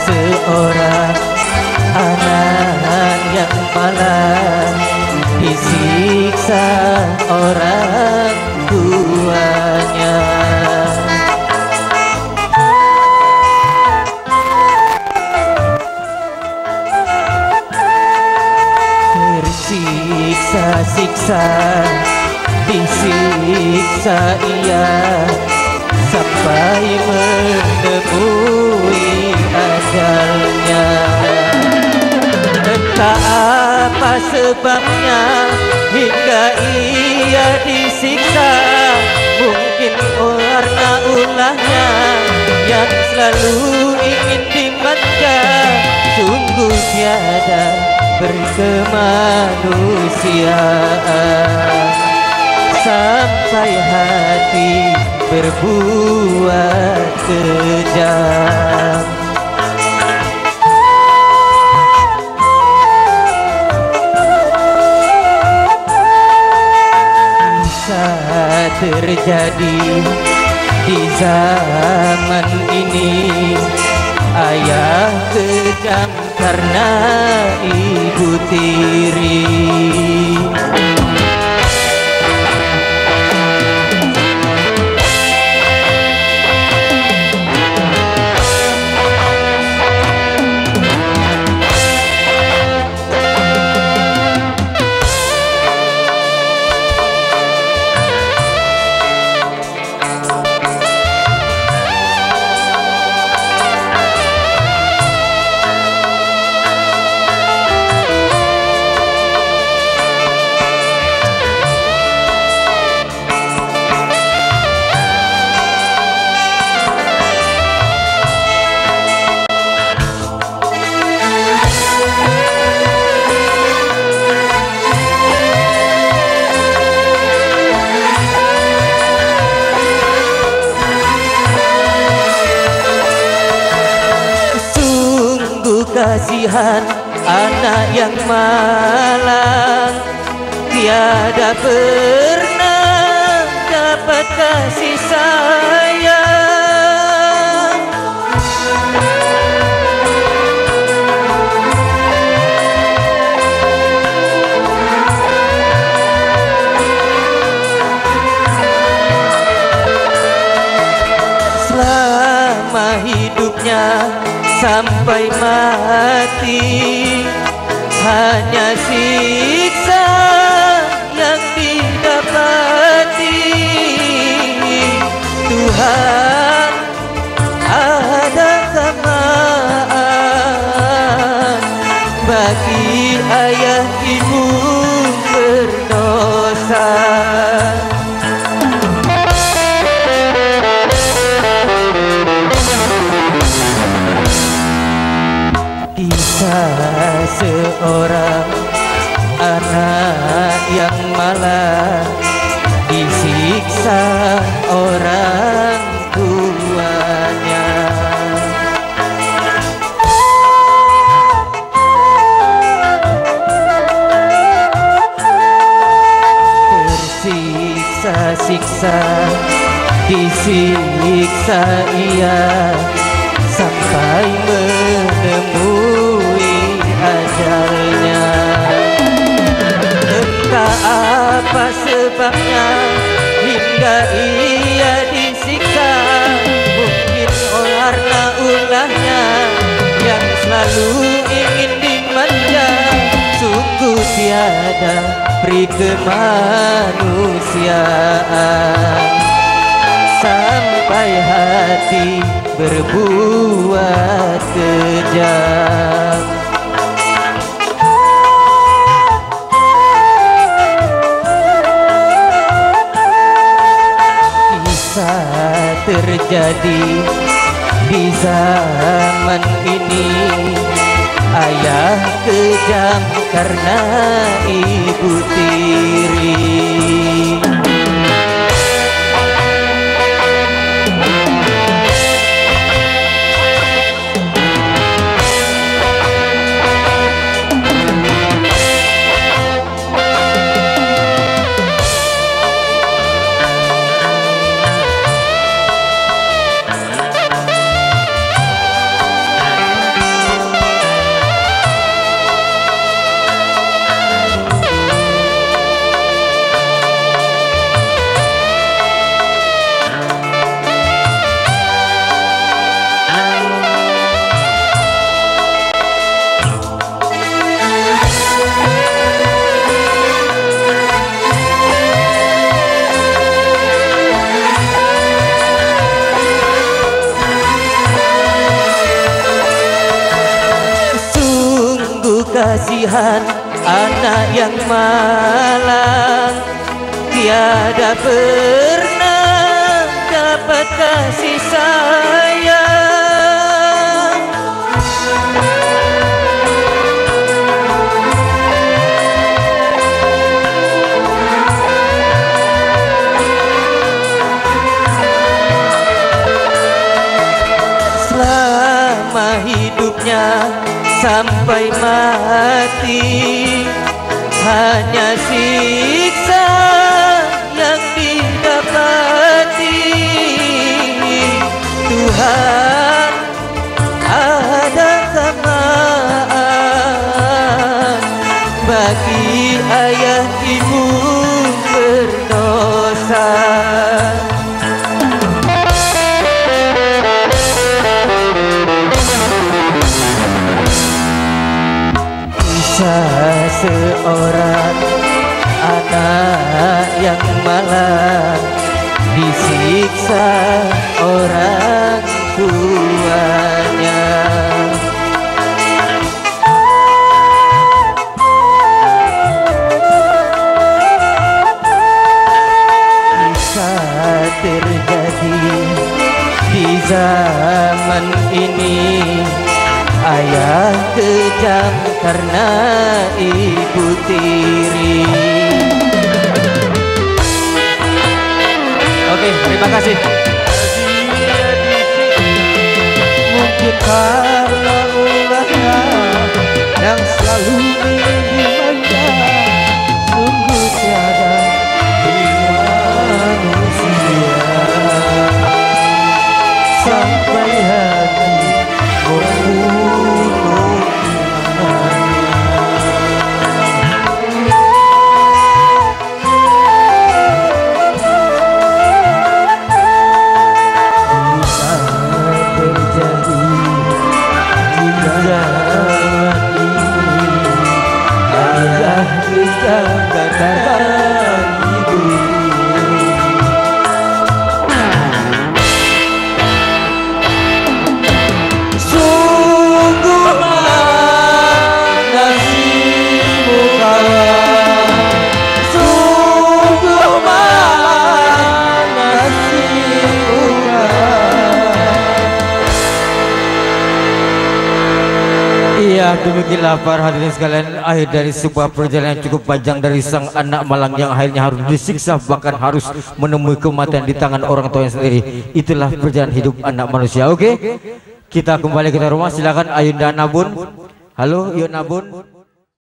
seorang anak yang malang disiksa orang tuanya. Tersiksa-siksa, disiksa ia sampai menemui ajalnya. Entah apa sebabnya hingga ia disiksa, mungkin warna ulahnya yang selalu ingin dimanja. Sungguh tiada berkemanusiaan sampai hati berbuat kejam. Bisa terjadi di zaman ini, ayah kejam karena ibu tiri. Kasihan anak yang malang, tiada pernah dapat kasih sayang. Selama hidupnya sampai mati, hanya siksa yang didapati. Tuhan, adakah maaf bagi ayah ibu berdosa? Kisah seorang anak yang malang disiksa orang tuanya. Tersiksa-siksa, disiksa ia sampai menemui ajalnya. Entah apa sebabnya hingga ia disiksa, mungkin warna ulahnya yang selalu ingin dimanja. Sungguh tiada peri kemanusiaan sampai hati berbuat kejam. Kisah terjadi di zaman ini, ayah kejam karena ibu tiri. kasihan anak yang malang, tiada pernah dapat kasih sayang. Selama hidupnya sampai mati, hanya siksa yang didapati. Tuhan, adakah maaf bagi ayah ibu berdosa? Seorang anak yang malang disiksa orang tuanya. Bisa terjadi di zaman ini, ayah kejam karena ibu tiri. Oke, terima kasih. Mungkin karena ulahnya yang selalu dimanja, sungguh tiada di manusia sampai hati membunuh. Ya, demikianlah para hadirin sekalian, akhir dari sebuah perjalanan yang cukup panjang dari sang anak malang yang akhirnya harus disiksa, bahkan harus menemui kematian di tangan orang tuanya sendiri. Itulah perjalanan hidup anak manusia. Oke, kita kembali ke rumah. Silakan Ayunda Nabun. Halo, Yuk Nabun.